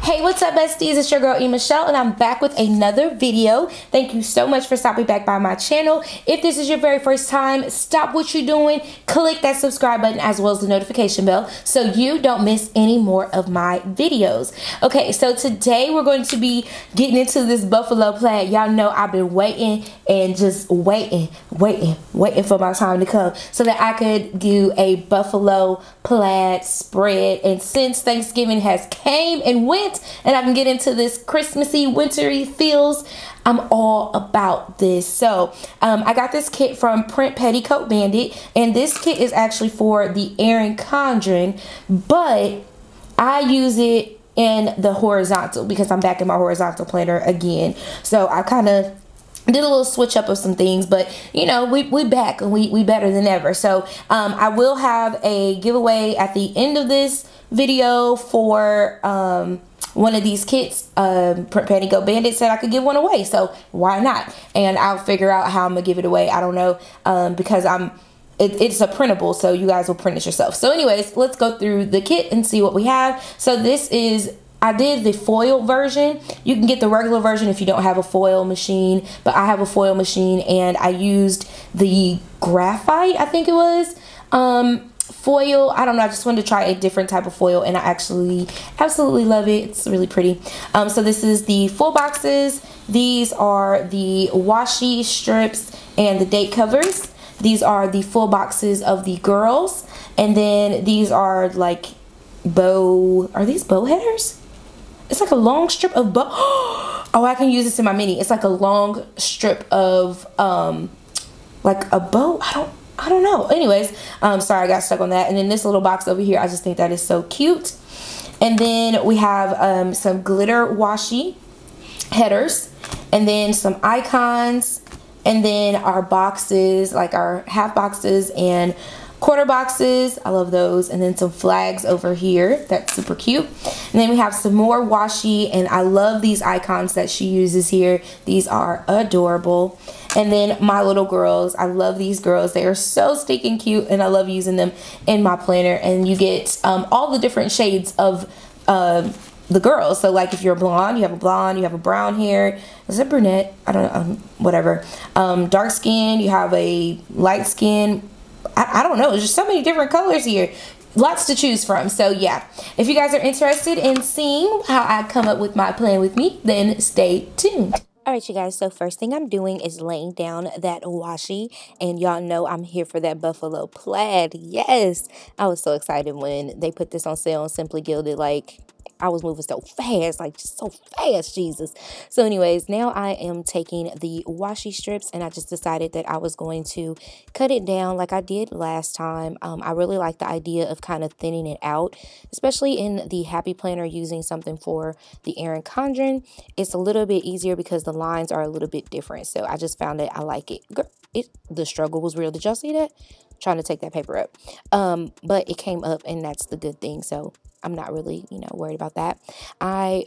Hey, what's up, besties? It's your girl E.Michelle, and I'm back with another video. Thank you so much for stopping back by my channel. If this is your very first time, stop what you're doing, click that subscribe button as well as the notification bell so you don't miss any more of my videos. Okay, so today we're going to be getting into this buffalo plaid. Y'all know I've been waiting and just waiting for my time to come so that I could do a buffalo plaid spread. And since Thanksgiving has came and went, and I can get into this Christmassy, wintry feels, I'm all about this. So I got this kit from Print Petticoat Bandit, and this kit is actually for the Erin Condren, but I use it in the horizontal because I'm back in my horizontal planner again. So I kind of did a little switch up of some things, but you know, we back and we better than ever. So I will have a giveaway at the end of this video for one of these kits. Print Petticoat Bandit said I could give one away, so why not? And I'll figure out how I'm gonna give it away. I don't know, because it's a printable, so you guys will print it yourself. So anyways, let's go through the kit and see what we have. So this is, I did the foil version. You can get the regular version if you don't have a foil machine, but I have a foil machine, and I used the graphite, I think it was, foil. I don't know, I just wanted to try a different type of foil, and I actually absolutely love it. It's really pretty. So this is the full boxes. These are the washi strips and the date covers. These are the full boxes of the girls, and then these are like are these bow headers? It's like a long strip of bow. Oh, I can use this in my mini. It's like a long strip of like a bow. I don't know. Anyways, sorry, I got stuck on that. And then this little box over here, I just think that is so cute. And then we have some glitter washi headers, and then some icons, and then our boxes, like our half boxes and quarter boxes. I love those. And then some flags over here. That's super cute. And then we have some more washi, and I love these icons that she uses here. These are adorable. And then my little girls. I love these girls. They are so stinking cute, and I love using them in my planner. And you get all the different shades of the girls. So like if you're blonde, you have a brown hair. Is it brunette? I don't know. Whatever. Dark skin. You have a light skin. I don't know. There's just so many different colors here. Lots to choose from. So yeah, if you guys are interested in seeing how I come up with my plan with me, then stay tuned. Alright, you guys, so first thing I'm doing is laying down that washi, and y'all know I'm here for that buffalo plaid. Yes, I was so excited when they put this on sale on Simply Gilded. Like, I was moving so fast, like just so fast, Jesus. So anyways, now I am taking the washi strips, and I just decided that I was going to cut it down like I did last time. I really like the idea of kind of thinning it out, especially in the Happy Planner using something for the Erin Condren. It's a little bit easier because the lines are a little bit different. So I just found that I like it. The struggle was real. Did y'all see that? I'm trying to take that paper up. But it came up, and that's the good thing. So I'm not really, worried about that. I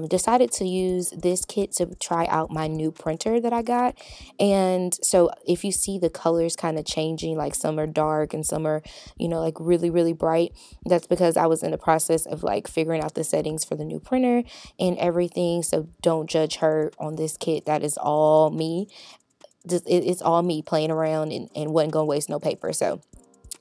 decided to use this kit to try out my new printer that I got. And so if you see the colors kind of changing, like some are dark and some are, like really, really bright, that's because I was in the process of like figuring out the settings for the new printer and everything. So don't judge her on this kit. That is all me. It's all me playing around and wasn't going to waste no paper. So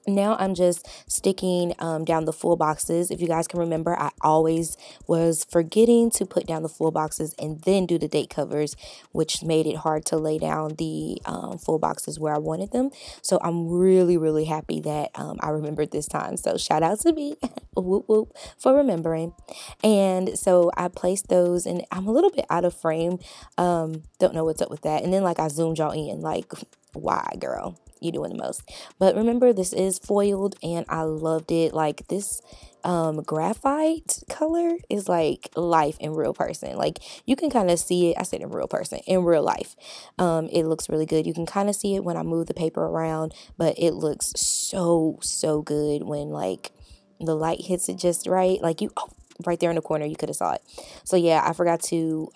now I'm just sticking down the full boxes. If you guys can remember, I always was forgetting to put down the full boxes and then do the date covers, which made it hard to lay down the full boxes where I wanted them. So I'm really, really happy that I remembered this time. So shout out to me, whoop whoop, for remembering. And so I placed those, and I'm a little bit out of frame. Don't know what's up with that. And then like I zoomed y'all in, like, why, girl? You doing the most. But remember, this is foiled, and I loved it. Like this graphite color is like life in real person. Like you can kind of see it. I said in real person, in real life. It looks really good. You can kind of see it when I move the paper around, but it looks so good when like the light hits it just right. Like right there in the corner, you could have saw it. So yeah, I forgot to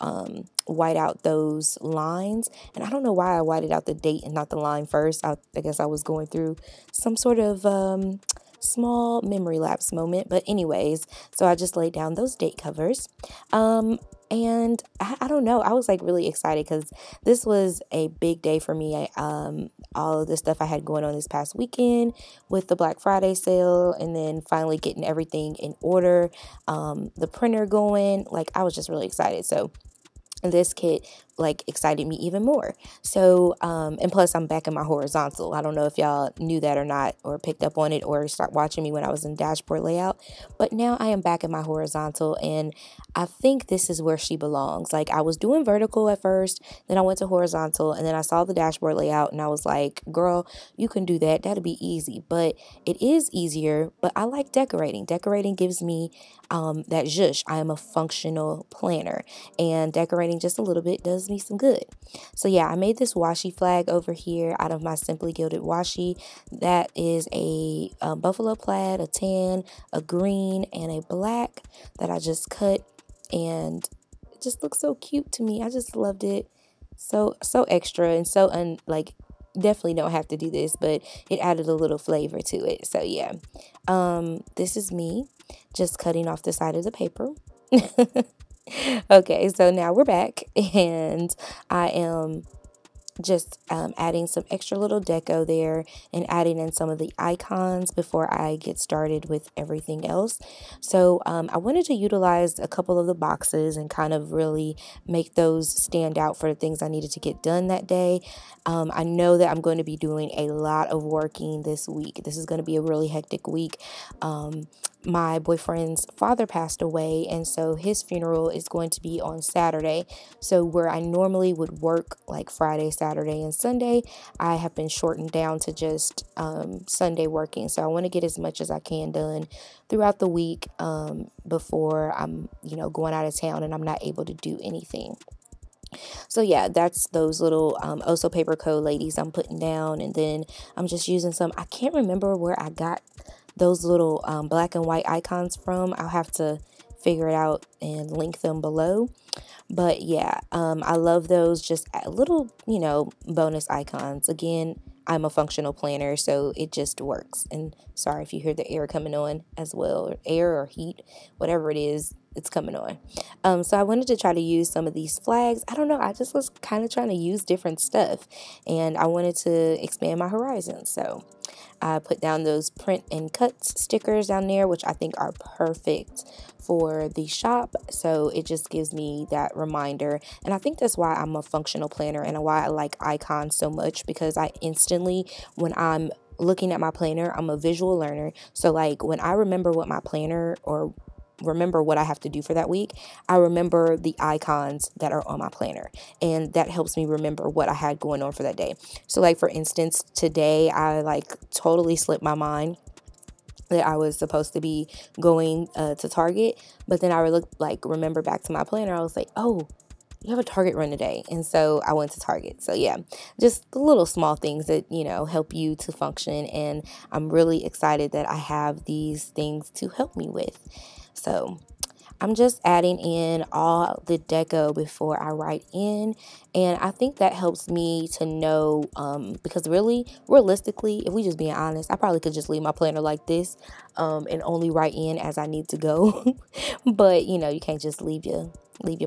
white out those lines, and I don't know why I whited out the date and not the line first. I guess I was going through some sort of small memory lapse moment. But anyways, so I just laid down those date covers. And I don't know, I was like really excited because this was a big day for me. All of the stuff I had going on this past weekend with the Black Friday sale, and then finally getting everything in order, the printer going, like I was just really excited. So this kit like excited me even more. So and plus I'm back in my horizontal. I don't know if y'all knew that or not, or picked up on it, or start watching me when I was in dashboard layout, but now I am back in my horizontal, and I think this is where she belongs. Like I was doing vertical at first, then I went to horizontal, and then I saw the dashboard layout and I was like, girl, you can do that, that'll be easy. But it is easier, but I like decorating. Decorating gives me that zhuzh. I am a functional planner, and decorating just a little bit does me some good. So yeah, I made this washi flag over here out of my Simply Gilded washi. That is a buffalo plaid, a tan, a green, and a black that I just cut, and it just looks so cute to me. I just loved it. So extra, and so like definitely don't have to do this, but it added a little flavor to it. So yeah, this is me just cutting off the side of the paper. Okay, so now we're back, and I am just adding some extra little deco there and adding in some of the icons before I get started with everything else. So I wanted to utilize a couple of the boxes and kind of really make those stand out for the things I needed to get done that day. I know that I'm going to be doing a lot of working this week. This is going to be a really hectic week. My boyfriend's father passed away, and so his funeral is going to be on Saturday. So where I normally would work like Friday, Saturday, and Sunday, I have been shortened down to just Sunday working. So I want to get as much as I can done throughout the week before I'm, going out of town and I'm not able to do anything. So yeah, that's those little Oso Paper Co. ladies I'm putting down, and then I'm just using some, I can't remember where I got those little black and white icons from. I'll have to figure it out and link them below. But yeah, I love those, just little, bonus icons. Again, I'm a functional planner, so it just works. And sorry if you hear the air coming on as well, or air or heat, whatever it is, it's coming on. So I wanted to try to use some of these flags. I don't know, I just was kind of trying to use different stuff, and I wanted to expand my horizons. So I put down those print and cuts stickers down there, which I think are perfect for the shop. So it just gives me that reminder. And I think that's why I'm a functional planner and why I like icons so much, because I instantly, when I'm looking at my planner, I'm a visual learner. So like when I remember what my planner, or remember what I have to do for that week, I remember the icons that are on my planner, and that helps me remember what I had going on for that day. So like for instance, today I like totally slipped my mind that I was supposed to be going to Target, but then I remember back to my planner. I was like, oh, you have a Target run today, and so I went to Target. So yeah, just the little small things that help you to function, and I'm really excited that I have these things to help me with. So I'm just adding in all the deco before I write in, and I think that helps me to know, because really, realistically, if we just being honest, I probably could just leave my planner like this and only write in as I need to go. But you can't just leave your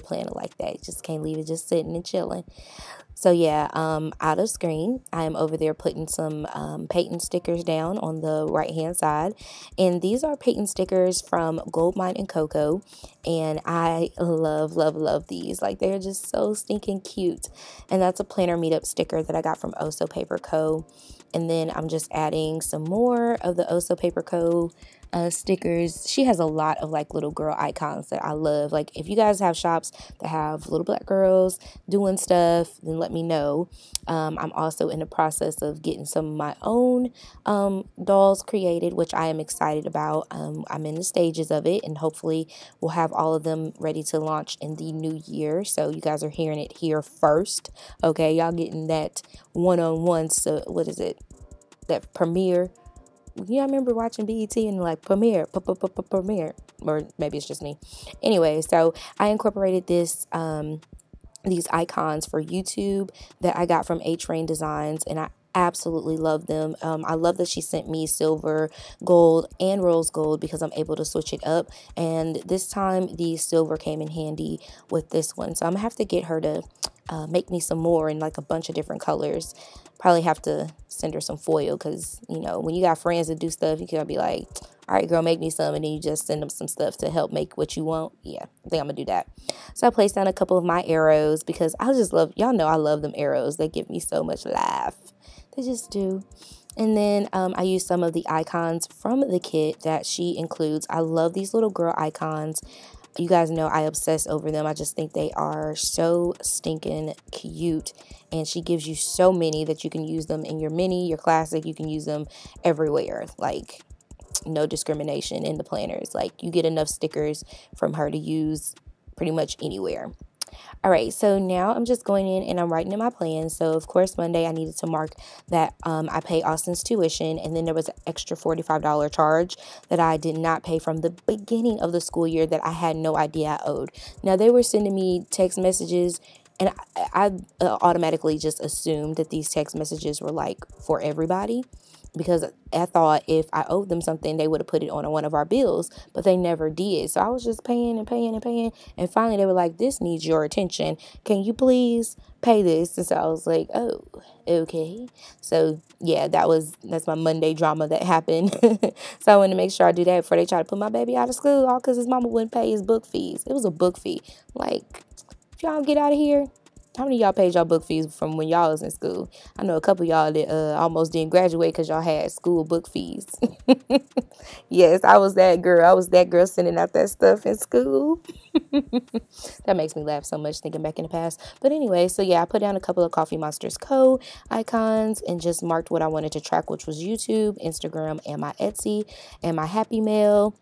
planner like that. You just can't leave it just sitting and chilling. So yeah, out of screen, I am over there putting some patent stickers down on the right hand side, and these are patent stickers from Goldmine and Coco, and I love these. Like, they're just so stinking cute. And that's a planner meetup sticker that I got from Oso Paper Co. And then I'm just adding some more of the Oso Paper Co. Stickers. She has a lot of like little girl icons that I love. Like, if you guys have shops that have little black girls doing stuff, then let me know. I'm also in the process of getting some of my own dolls created, which I am excited about. I'm in the stages of it, and hopefully we'll have all of them ready to launch in the new year. So you guys are hearing it here first. Okay, y'all getting that one-on-one. So what is it? That premiere. Yeah, I remember watching BET and like premiere, or maybe it's just me. Anyway, so I incorporated these icons for YouTube that I got from A-Train Designs, and I absolutely love them. I love that she sent me silver, gold, and rose gold because I'm able to switch it up. And this time the silver came in handy with this one. So I'm gonna have to get her to make me some more in like a bunch of different colors. Probably have to send her some foil because, you know, when you got friends that do stuff, you gotta be like, all right, girl, make me some. And then you just send them some stuff to help make what you want. Yeah, I think I'm gonna do that. So I placed down a couple of my arrows because I just love, y'all know I love them arrows. They give me so much laugh. They just do. And then I used some of the icons from the kit that she includes. I love these little girl icons. You guys know I obsess over them. I just think they are so stinking cute. And she gives you so many that you can use them in your mini, your classic. You can use them everywhere. Like, no discrimination in the planners. Like, you get enough stickers from her to use pretty much anywhere. All right, so now I'm just going in and I'm writing in my plan. So, of course, Monday I needed to mark that I pay Austin's tuition. And then there was an extra $45 charge that I did not pay from the beginning of the school year that I had no idea I owed. Now, they were sending me text messages, and I automatically just assumed that these text messages were, like, for everybody. Because I thought if I owed them something, they would have put it on one of our bills, but they never did. So I was just paying and paying and paying. And finally, they were like, this needs your attention. Can you please pay this? And so I was like, oh, okay. So, yeah, that's my Monday drama that happened. So I wanted to make sure I do that before they try to put my baby out of school, all because his mama wouldn't pay his book fees. It was a book fee. Like, if y'all get out of here. How many of y'all paid y'all book fees from when y'all was in school? I know a couple of y'all that almost didn't graduate because y'all had school book fees. Yes, I was that girl. I was that girl sending out that stuff in school. That makes me laugh so much thinking back in the past. But anyway, so yeah, I put down a couple of Coffee Monsters Co. icons and just marked what I wanted to track, which was YouTube, Instagram, and my Etsy, and my Happy Mail,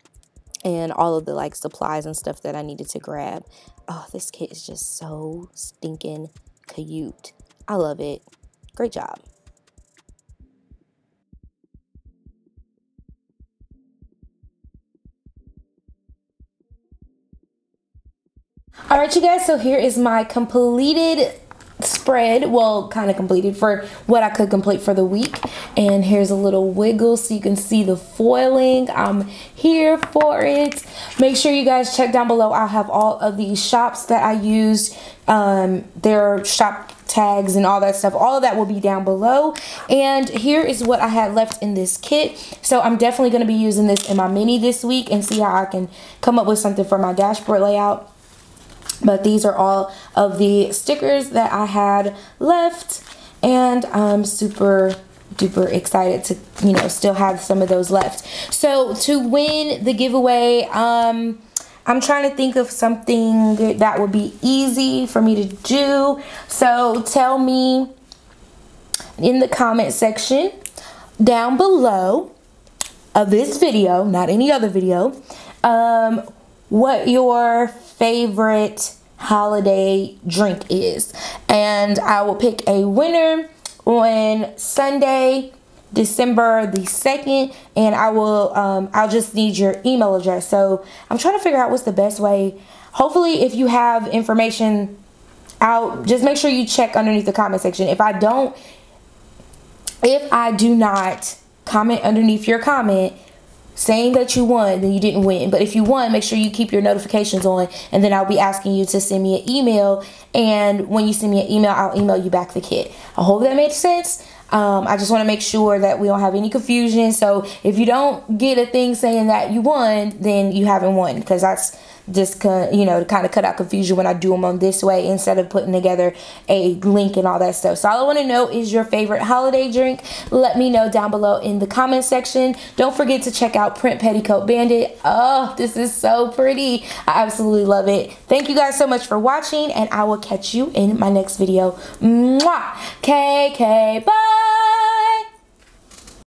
and all of the like supplies and stuff that I needed to grab. Oh, this kit is just so stinking cute. I love it. Great job. All right, you guys, so here is my completed spread. Well, kind of completed for what I could complete for the week. And here's a little wiggle so you can see the foiling. I'm here for it. Make sure you guys check down below. I'll have all of these shops that I used, their shop tags and all that stuff. All of that will be down below. And here is what I had left in this kit. So I'm definitely going to be using this in my mini this week and see how I can come up with something for my dashboard layout. But these are all of the stickers that I had left, and I'm super duper excited to, you know, still have some of those left. So to win the giveaway, I'm trying to think of something that would be easy for me to do. So tell me in the comment section down below of this video, not any other video, what your favorite holiday drink is, and I will pick a winner on Sunday, December the 2nd, and I will I'll just need your email address. So I'm trying to figure out what's the best way. Hopefully, if you have information out, just make sure you check underneath the comment section. If I do not comment underneath your comment saying that you won, then you didn't win. But if you won, make sure you keep your notifications on, and then I'll be asking you to send me an email. And when you send me an email, I'll email you back the kit. I hope that made sense. I just want to make sure that we don't have any confusion. So if you don't get a thing saying that you won, then you haven't won, because that's just, you know, to kind of cut out confusion when I do them on this way instead of putting together a link and all that stuff. So all I want to know is your favorite holiday drink. Let me know down below in the comment section. Don't forget to check out Print Petticoat Bandit. Oh, this is so pretty. I absolutely love it. Thank you guys so much for watching, and I will catch you in my next video. Mwah! KK, bye!